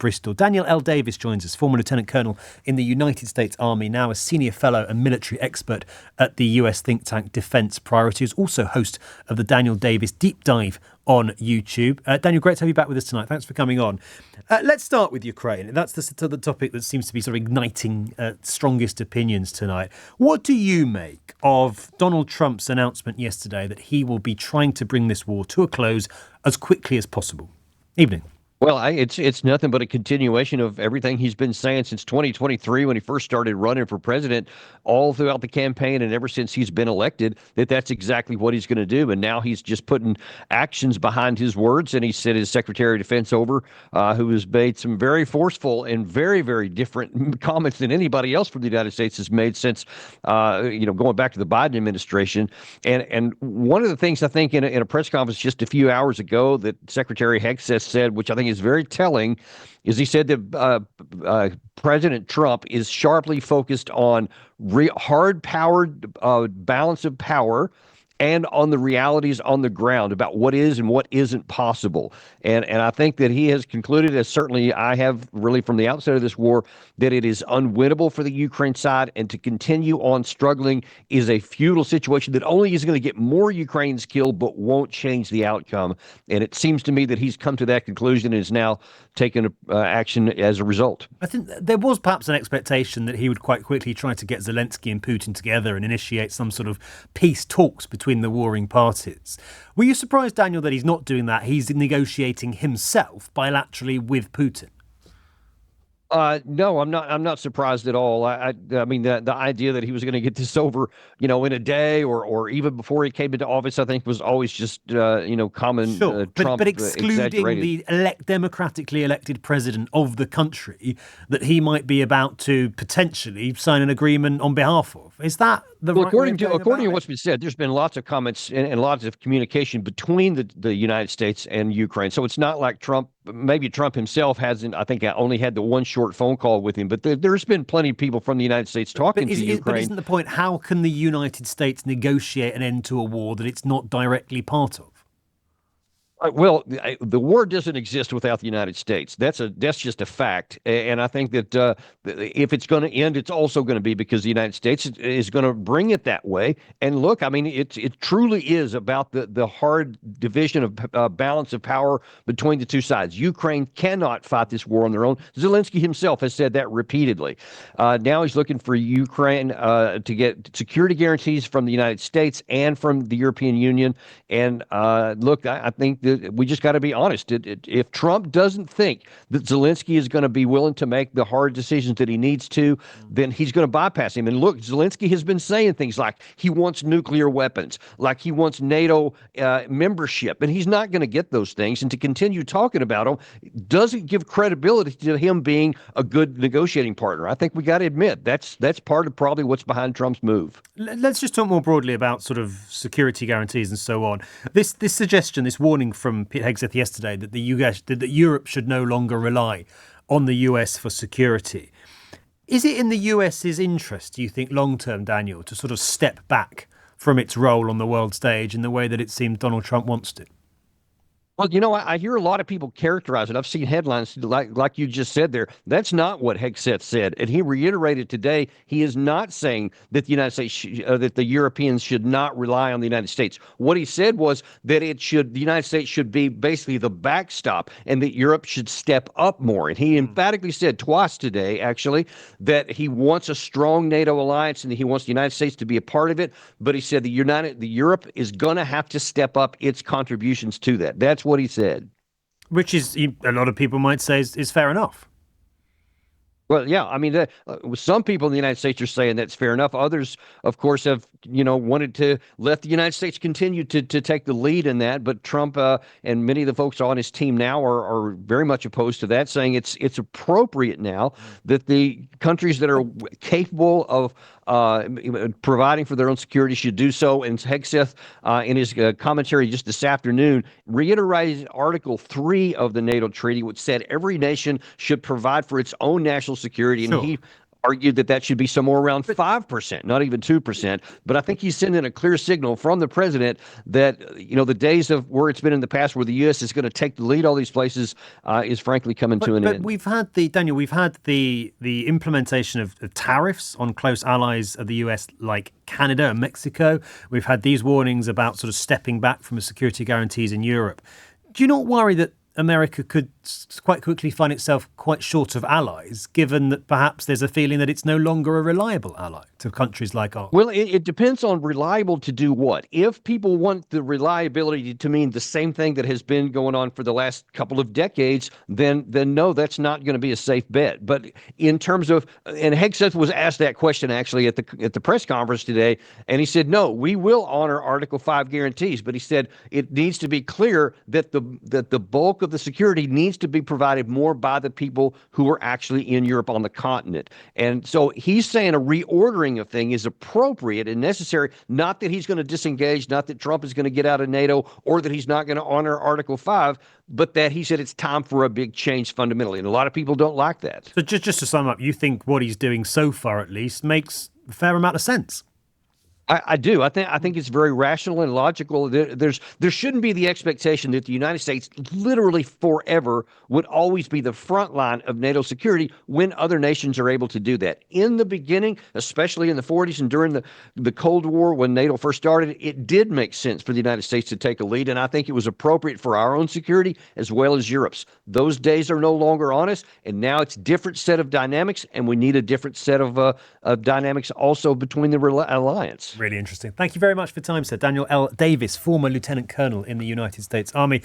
Bristol. Daniel L. Davis joins us, former Lieutenant Colonel in the United States Army, now a senior fellow and military expert at the US think tank Defence Priorities, also host of the Daniel Davis Deep Dive on YouTube. Daniel, great to have you back with us tonight. Thanks for coming on. Let's start with Ukraine. That's the topic that seems to be sort of igniting strongest opinions tonight. What do you make of Donald Trump's announcement yesterday that he will be trying to bring this war to a close as quickly as possible? Evening. Well, it's nothing but a continuation of everything he's been saying since 2023 when he first started running for president, all throughout the campaign and ever since he's been elected, that's exactly what he's going to do. And now he's just putting actions behind his words. And he sent his Secretary of Defense over, who has made some very forceful and very, very different comments than anybody else from the United States has made since, going back to the Biden administration. And one of the things I think in a press conference just a few hours ago that Secretary Hegseth said, which I think is very telling, is he said that President Trump is sharply focused on hard-powered balance of power and on the realities on the ground about what is and what isn't possible. And I think that he has concluded, as certainly I have really from the outset of this war, that it is unwinnable for the Ukraine side, and to continue on struggling is a futile situation that only is going to get more Ukrainians killed but won't change the outcome. And it seems to me that he's come to that conclusion and is now taken action as a result. I think there was perhaps an expectation that he would quite quickly try to get Zelensky and Putin together and initiate some sort of peace talks between the warring parties. Were you surprised, Daniel, that he's not doing that? He's negotiating himself bilaterally with Putin. No, I'm not. I'm not surprised at all. I mean, the idea that he was going to get this over, in a day or even before he came into office, I think was always just, common. Sure, Trump, but excluding the democratically elected president of the country that he might be about to potentially sign an agreement on behalf of. Is that the right way of going according to about what's been said, there's been lots of comments and lots of communication between the United States and Ukraine. So it's not like maybe Trump himself hasn't. I think I only had the one short phone call with him, but there's been plenty of people from the United States talking to Ukraine. But isn't the point, how can the United States negotiate an end to a war that it's not directly part of? Well, the war doesn't exist without the United States. That's just a fact. And I think that if it's going to end, it's also going to be because the United States is going to bring it that way. And look, I mean, it truly is about the hard division of balance of power between the two sides. Ukraine cannot fight this war on their own. Zelensky himself has said that repeatedly. Now he's looking for Ukraine to get security guarantees from the United States and from the European Union. And look, I think that we just got to be honest. If Trump doesn't think that Zelensky is going to be willing to make the hard decisions that he needs to, then he's going to bypass him. And look, Zelensky has been saying things like he wants nuclear weapons, like he wants NATO membership, and he's not going to get those things. And to continue talking about them doesn't give credibility to him being a good negotiating partner. I think we got to admit that's part of probably what's behind Trump's move. Let's just talk more broadly about sort of security guarantees and so on. This suggestion, this warning from Pete Hegseth yesterday that that Europe should no longer rely on the US for security. Is it in the US's interest, do you think, long-term, Daniel, to sort of step back from its role on the world stage in the way that it seems Donald Trump wants to? Well, I hear a lot of people characterize it. I've seen headlines like you just said there. That's not what Hegseth said. And he reiterated today, he is not saying that the United States, that the Europeans should not rely on the United States. What he said was that the United States should be basically the backstop and that Europe should step up more. And he emphatically said twice today, actually, that he wants a strong NATO alliance and that he wants the United States to be a part of it. But he said the Europe is going to have to step up its contributions to that. That's what he said. Which is, a lot of people might say, is fair enough. Well, yeah, I mean, some people in the United States are saying that's fair enough. Others, of course, have, wanted to let the United States continue to take the lead in that. But Trump and many of the folks on his team now are very much opposed to that, saying it's appropriate now that the countries that are capable of providing for their own security should do so. And Hegseth, in his commentary just this afternoon, reiterated Article 3 of the NATO treaty, which said every nation should provide for its own national security. And Sure. he argued that that should be somewhere around 5%, not even 2%. But I think he's sending a clear signal from the president that, the days of where it's been in the past where the U.S. is going to take the lead all these places is frankly coming to an end. But we've had the implementation of tariffs on close allies of the US like Canada and Mexico. We've had these warnings about sort of stepping back from the security guarantees in Europe. Do you not worry that America could quite quickly find itself quite short of allies, given that perhaps there's a feeling that it's no longer a reliable ally to countries like ours? Well, it depends on reliable to do what. If people want the reliability to mean the same thing that has been going on for the last couple of decades, then no, that's not going to be a safe bet. But in terms of, and Hegseth was asked that question actually at the press conference today, and he said, no, we will honor Article 5 guarantees, but he said it needs to be clear that the bulk of the security needs to be provided more by the people who are actually in Europe on the continent. And so he's saying a reordering of things is appropriate and necessary, not that he's going to disengage, not that Trump is going to get out of NATO, or that he's not going to honor Article 5, but that he said it's time for a big change fundamentally. And a lot of people don't like that. So just to sum up, you think what he's doing so far at least makes a fair amount of sense? I do. I think it's very rational and logical. There shouldn't be the expectation that the United States literally forever would always be the front line of NATO security when other nations are able to do that. In the beginning, especially in the 40s and during the Cold War when NATO first started, it did make sense for the United States to take a lead, and I think it was appropriate for our own security as well as Europe's. Those days are no longer on us, and now it's a different set of dynamics, and we need a different set of dynamics also between the alliance. Really interesting. Thank you very much for your time, sir. Daniel L. Davis, former Lieutenant Colonel in the United States Army.